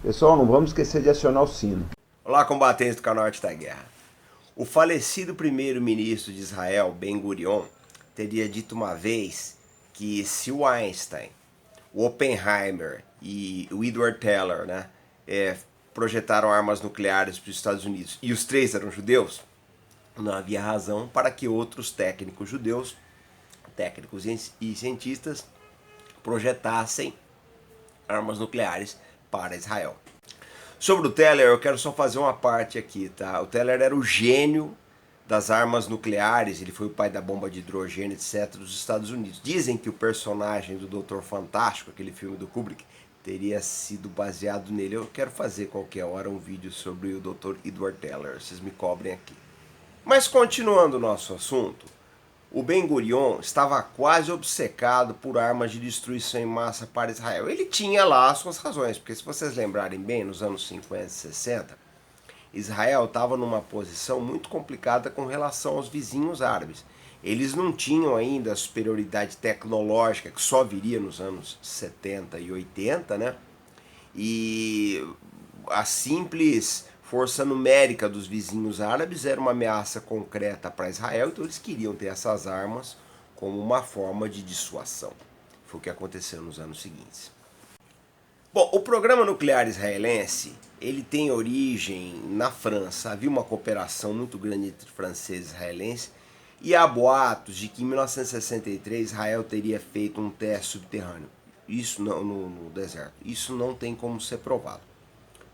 Pessoal, não vamos esquecer de acionar o sino. Olá, combatentes do canal Arte da Guerra. O falecido primeiro-ministro de Israel, Ben-Gurion, teria dito uma vez que se o Einstein, o Oppenheimer e o Edward Teller, projetaram armas nucleares para os Estados Unidos e os três eram judeus, não havia razão para que outros técnicos judeus, técnicos e cientistas, projetassem armas nucleares para Israel. Sobre o Teller, eu quero só fazer uma parte aqui, tá? O Teller era o gênio das armas nucleares, ele foi o pai da bomba de hidrogênio, etc., dos Estados Unidos. Dizem que o personagem do Doutor Fantástico, aquele filme do Kubrick, teria sido baseado nele. Eu quero fazer qualquer hora um vídeo sobre o Dr. Edward Teller, vocês me cobrem aqui. Mas continuando o nosso assunto, o Ben-Gurion estava quase obcecado por armas de destruição em massa para Israel. Ele tinha lá as suas razões, porque se vocês lembrarem bem, nos anos 50 e 60, Israel estava numa posição muito complicada com relação aos vizinhos árabes. Eles não tinham ainda a superioridade tecnológica que só viria nos anos 70 e 80, né? E a simples força numérica dos vizinhos árabes era uma ameaça concreta para Israel, então eles queriam ter essas armas como uma forma de dissuasão. Foi o que aconteceu nos anos seguintes. Bom, o programa nuclear israelense, ele tem origem na França. Havia uma cooperação muito grande entre franceses e israelenses, e há boatos de que em 1963 Israel teria feito um teste subterrâneo, isso no deserto. Isso não tem como ser provado.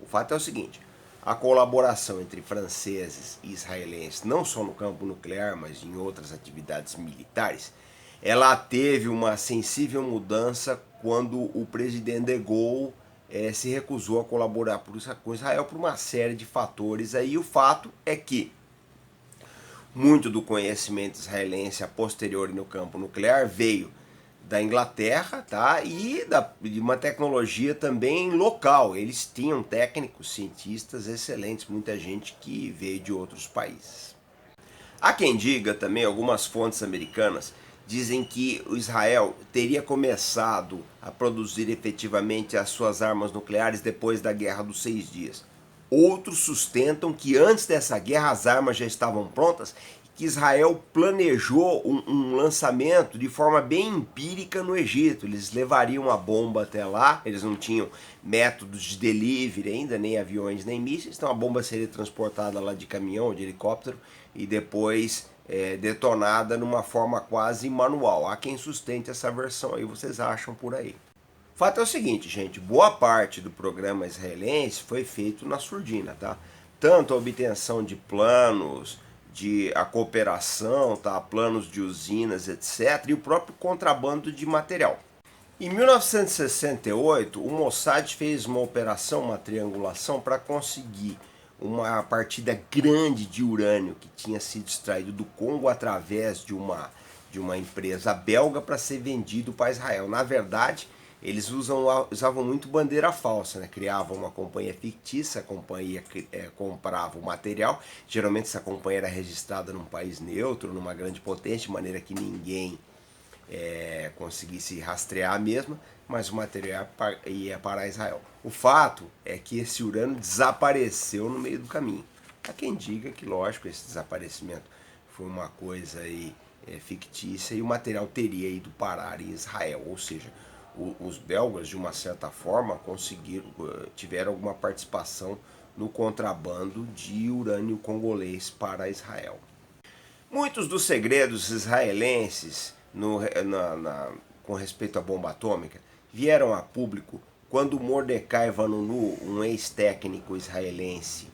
O fato é o seguinte: a colaboração entre franceses e israelenses, não só no campo nuclear, mas em outras atividades militares, ela teve uma sensível mudança quando o presidente de Gaulle se recusou a colaborar com Israel por uma série de fatores. Aí o fato é que muito do conhecimento israelense a posteriori no campo nuclear veio da Inglaterra, tá? E de uma tecnologia também local. Eles tinham técnicos, cientistas excelentes, muita gente que veio de outros países. Há quem diga também, algumas fontes americanas dizem que o Israel teria começado a produzir efetivamente as suas armas nucleares depois da Guerra dos 6 Dias. Outros sustentam que antes dessa guerra as armas já estavam prontas, que Israel planejou um lançamento de forma bem empírica no Egito. Eles levariam a bomba até lá, eles não tinham métodos de delivery ainda, nem aviões, nem mísseis, então a bomba seria transportada lá de caminhão, de helicóptero, e depois detonada numa forma quase manual. Há quem sustente essa versão aí, vocês acham por aí. O fato é o seguinte, gente, boa parte do programa israelense foi feito na surdina, tá? Tanto a obtenção de planos, a cooperação, tá? Planos de usinas, etc., e o próprio contrabando de material. Em 1968, o Mossad fez uma operação, uma triangulação, para conseguir uma partida grande de urânio que tinha sido extraído do Congo através de uma empresa belga para ser vendido para Israel. Na verdade, eles usavam muito bandeira falsa, né? Criavam uma companhia fictícia, a companhia comprava o material, geralmente essa companhia era registrada num país neutro, numa grande potência, de maneira que ninguém conseguisse rastrear a mesma, mas o material ia para Israel. O fato é que esse urânio desapareceu no meio do caminho. Há quem diga que, lógico, esse desaparecimento foi uma coisa aí, fictícia, e o material teria ido parar em Israel, ou seja, os belgas, de uma certa forma, tiveram alguma participação no contrabando de urânio congolês para Israel. Muitos dos segredos israelenses com respeito à bomba atômica vieram a público quando Mordecai Vanunu, um ex-técnico israelense,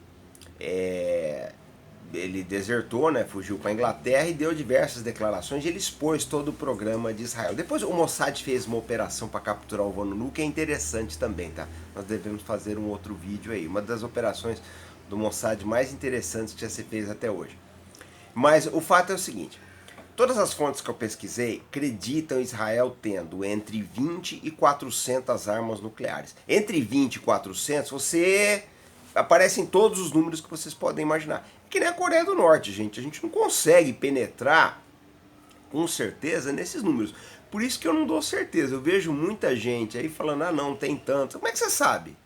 ele desertou, né, fugiu para a Inglaterra e deu diversas declarações. Ele expôs todo o programa de Israel. Depois o Mossad fez uma operação para capturar o Vanunu, que é interessante também, tá? Nós devemos fazer um outro vídeo aí. Uma das operações do Mossad mais interessantes que já se fez até hoje. Mas o fato é o seguinte: todas as fontes que eu pesquisei acreditam Israel tendo entre 20 e 400 armas nucleares. Entre 20 e 400, aparecem todos os números que vocês podem imaginar. Que nem a Coreia do Norte, gente. A gente não consegue penetrar com certeza nesses números. Por isso que eu não dou certeza. Eu vejo muita gente aí falando, ah não, tem tanto. Como é que você sabe?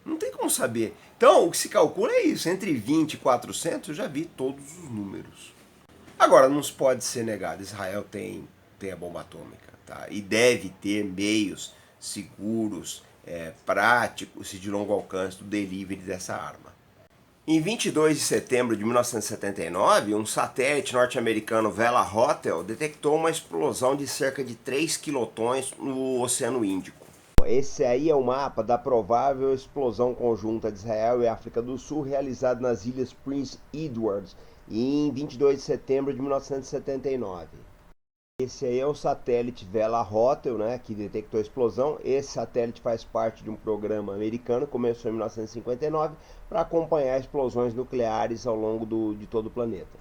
Não tem como saber. Então, o que se calcula é isso, entre 20 e 400, eu já vi todos os números. Agora, não se pode ser negado, Israel tem a bomba atômica, tá? E deve ter meios seguros, práticos e de longo alcance do delivery dessa arma. Em 22 de setembro de 1979, um satélite norte-americano Vela Hotel detectou uma explosão de cerca de 3 quilotons no Oceano Índico. Esse aí é o mapa da provável explosão conjunta de Israel e África do Sul realizada nas Ilhas Prince Edward em 22 de setembro de 1979. Esse aí é o satélite Vela Hotel, né, que detectou a explosão. Esse satélite faz parte de um programa americano, começou em 1959, para acompanhar explosões nucleares ao longo de todo o planeta.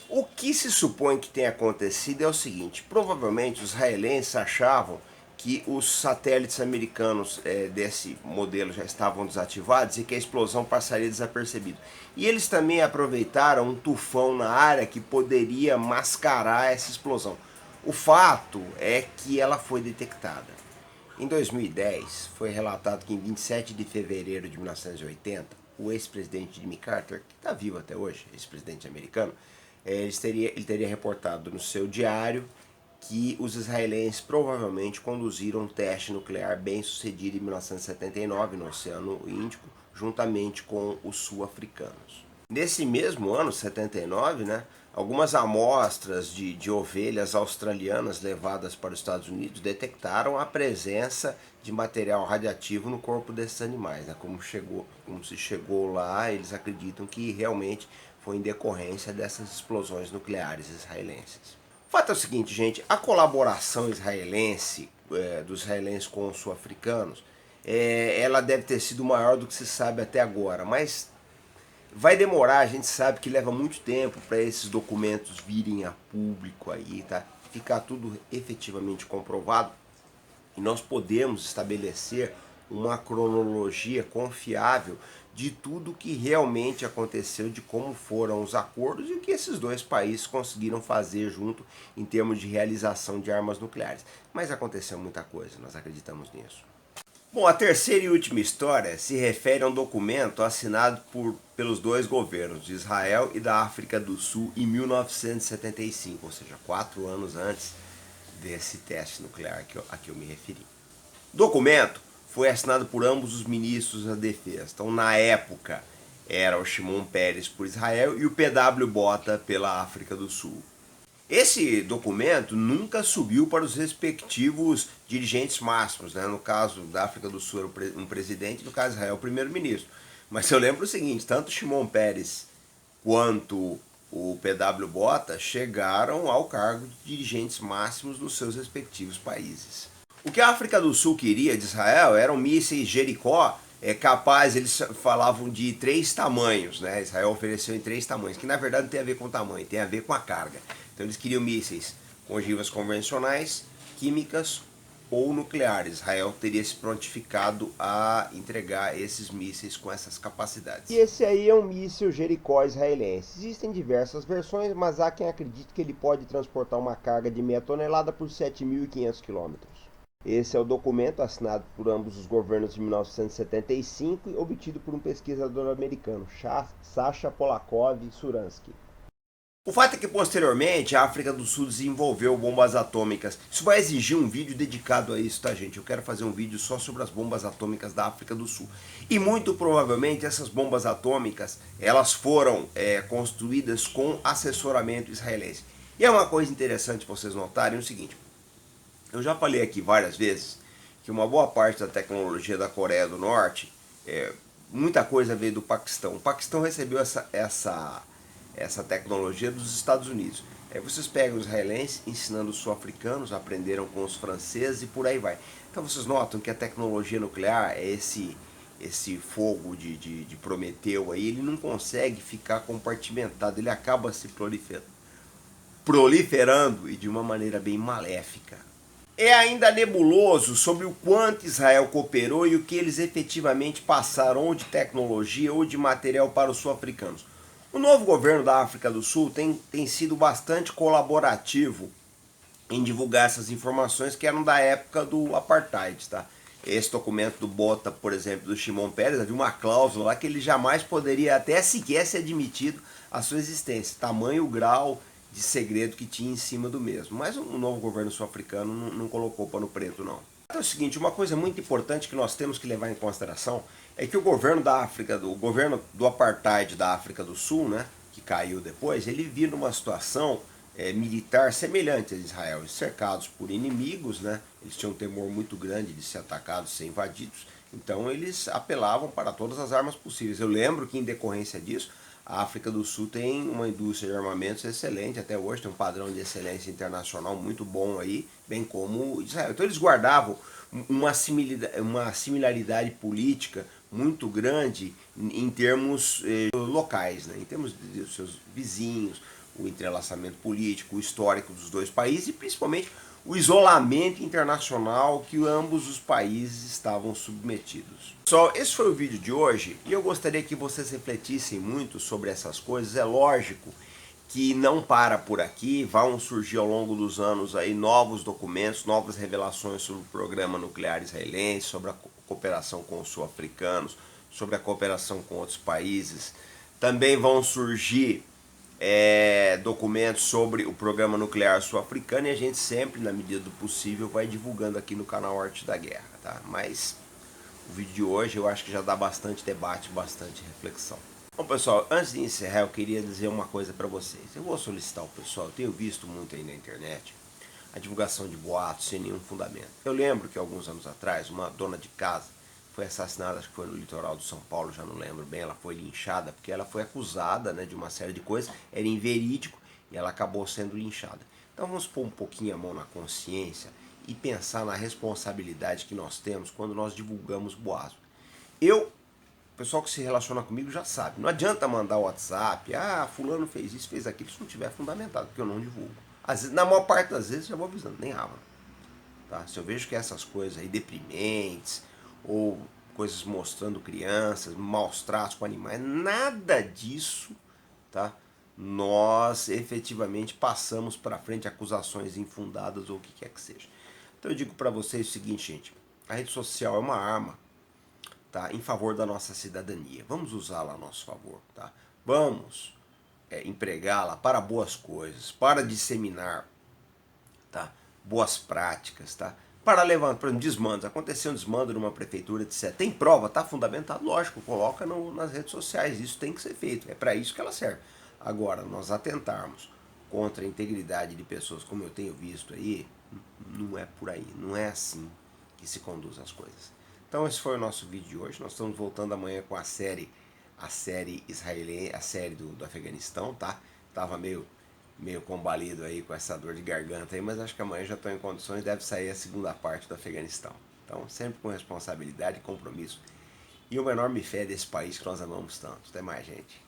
O que se supõe que tenha acontecido é o seguinte: provavelmente os israelenses achavam que os satélites americanos desse modelo já estavam desativados e que a explosão passaria desapercebida. E eles também aproveitaram um tufão na área que poderia mascarar essa explosão. O fato é que ela foi detectada. Em 2010, foi relatado que em 27 de fevereiro de 1980, o ex-presidente Jimmy Carter, que está vivo até hoje, ex-presidente americano, ele teria reportado no seu diário que os israelenses provavelmente conduziram um teste nuclear bem sucedido em 1979 no Oceano Índico, juntamente com os sul-africanos. Nesse mesmo ano, 79, né, algumas amostras de ovelhas australianas levadas para os Estados Unidos detectaram a presença de material radioativo no corpo desses animais. Né? Como se chegou lá, eles acreditam que realmente foi em decorrência dessas explosões nucleares israelenses. O fato é o seguinte, gente, a colaboração israelense, dos israelenses com os sul-africanos, ela deve ter sido maior do que se sabe até agora, mas vai demorar, a gente sabe que leva muito tempo para esses documentos virem a público aí, tá? Ficar tudo efetivamente comprovado e nós podemos estabelecer uma cronologia confiável de tudo que realmente aconteceu, de como foram os acordos e o que esses dois países conseguiram fazer junto em termos de realização de armas nucleares. Mas aconteceu muita coisa, nós acreditamos nisso. Bom, a terceira e última história se refere a um documento assinado pelos dois governos, de Israel e da África do Sul, em 1975, ou seja, 4 anos antes desse teste nuclear a que eu me referi. O documento foi assinado por ambos os ministros da defesa. Então, na época, era o Shimon Peres por Israel e o P.W. Botha pela África do Sul. Esse documento nunca subiu para os respectivos dirigentes máximos, né? No caso da África do Sul era um presidente, no caso de Israel o primeiro-ministro. Mas eu lembro o seguinte, tanto Shimon Peres quanto o P.W. Botha chegaram ao cargo de dirigentes máximos nos seus respectivos países. O que a África do Sul queria de Israel eram mísseis Jericó, capaz, eles falavam de 3 tamanhos, né? Israel ofereceu em 3 tamanhos, que na verdade não tem a ver com o tamanho, tem a ver com a carga. Então eles queriam mísseis com ogivas convencionais, químicas ou nucleares. Israel teria se prontificado a entregar esses mísseis com essas capacidades. E esse aí é um míssil Jericó israelense. Existem diversas versões, mas há quem acredite que ele pode transportar uma carga de meia tonelada por 7.500 quilômetros. Esse é o documento assinado por ambos os governos de 1975 e obtido por um pesquisador americano, Sasha Polakov Suransky. O fato é que posteriormente a África do Sul desenvolveu bombas atômicas. Isso vai exigir um vídeo dedicado a isso, tá, gente? Eu quero fazer um vídeo só sobre as bombas atômicas da África do Sul. E muito provavelmente essas bombas atômicas, elas foram construídas com assessoramento israelense. E é uma coisa interessante vocês notarem o seguinte. Eu já falei aqui várias vezes que uma boa parte da tecnologia da Coreia do Norte, muita coisa veio do Paquistão. O Paquistão recebeu essa tecnologia dos Estados Unidos. Aí vocês pegam os israelenses ensinando os sul-africanos, aprenderam com os franceses e por aí vai. Então vocês notam que a tecnologia nuclear, esse fogo de Prometeu aí, ele não consegue ficar compartimentado, ele acaba se proliferando e de uma maneira bem maléfica. É ainda nebuloso sobre o quanto Israel cooperou e o que eles efetivamente passaram ou de tecnologia ou de material para os sul-africanos. O novo governo da África do Sul tem sido bastante colaborativo em divulgar essas informações que eram da época do apartheid, tá? esse documento do Bota, por exemplo, do Shimon Peres, havia uma cláusula lá que ele jamais poderia até sequer ser admitido a sua existência, tamanho o grau de segredo que tinha em cima do mesmo. Mas o novo governo sul-africano não colocou pano preto, não. É o seguinte, uma coisa muito importante que nós temos que levar em consideração é que o governo da África, o governo do apartheid da África do Sul, né, que caiu depois, ele vive numa situação militar semelhante a Israel, cercados por inimigos, né? Eles tinham um temor muito grande de ser atacados, ser invadidos, então eles apelavam para todas as armas possíveis. Eu lembro que em decorrência disso, a África do Sul tem uma indústria de armamentos excelente, até hoje tem um padrão de excelência internacional muito bom aí, bem como Israel. Então eles guardavam uma similaridade política muito grande em termos locais, né? Em termos de seus vizinhos, o entrelaçamento político, o histórico dos dois países e principalmente o isolamento internacional que ambos os países estavam submetidos. Pessoal, esse foi o vídeo de hoje e eu gostaria que vocês refletissem muito sobre essas coisas. É lógico que não para por aqui, vão surgir ao longo dos anos aí novos documentos, novas revelações sobre o programa nuclear israelense, sobre a cooperação com os sul-africanos, sobre a cooperação com outros países. Também vão surgir documentos sobre o programa nuclear sul-africano e a gente sempre, na medida do possível, vai divulgando aqui no canal Arte da Guerra, tá? Mas o vídeo de hoje eu acho que já dá bastante debate, bastante reflexão. Bom, pessoal, antes de encerrar eu queria dizer uma coisa para vocês. Eu vou solicitar ao pessoal, eu tenho visto muito aí na internet a divulgação de boatos sem nenhum fundamento. Eu lembro que alguns anos atrás uma dona de casa foi assassinada, acho que foi no litoral de São Paulo, já não lembro bem, ela foi linchada porque ela foi acusada, né, de uma série de coisas, era inverídico e ela acabou sendo linchada. Então vamos pôr um pouquinho a mão na consciência e pensar na responsabilidade que nós temos quando nós divulgamos boatos. O pessoal que se relaciona comigo já sabe, não adianta mandar o WhatsApp, fulano fez isso, fez aquilo, se não tiver fundamentado, porque eu não divulgo. Às vezes, na maior parte das vezes eu vou avisando, nem abro. Tá? Se eu vejo que essas coisas aí deprimentes, ou coisas mostrando crianças, maus tratos com animais, nada disso, tá? Nós efetivamente passamos para frente acusações infundadas ou o que quer que seja. Então eu digo para vocês o seguinte, gente, a rede social é uma arma, tá, em favor da nossa cidadania. Vamos usá-la a nosso favor, tá? Vamos empregá-la para boas coisas, para disseminar, tá, boas práticas, tá? Para levantar, por exemplo, desmandos. Aconteceu um desmando numa prefeitura, etc. Tem prova, tá fundamentado? Lógico, coloca nas redes sociais. Isso tem que ser feito. É para isso que ela serve. Agora, nós atentarmos contra a integridade de pessoas, como eu tenho visto aí, não é por aí. Não é assim que se conduz as coisas. Então esse foi o nosso vídeo de hoje. Nós estamos voltando amanhã com a série israelense, a série do Afeganistão, tá? Tava meio combalido aí com essa dor de garganta aí, mas acho que amanhã já estou em condições, deve sair a segunda parte do Afeganistão. Então, sempre com responsabilidade e compromisso. E uma enorme fé desse país que nós amamos tanto. Até mais, gente.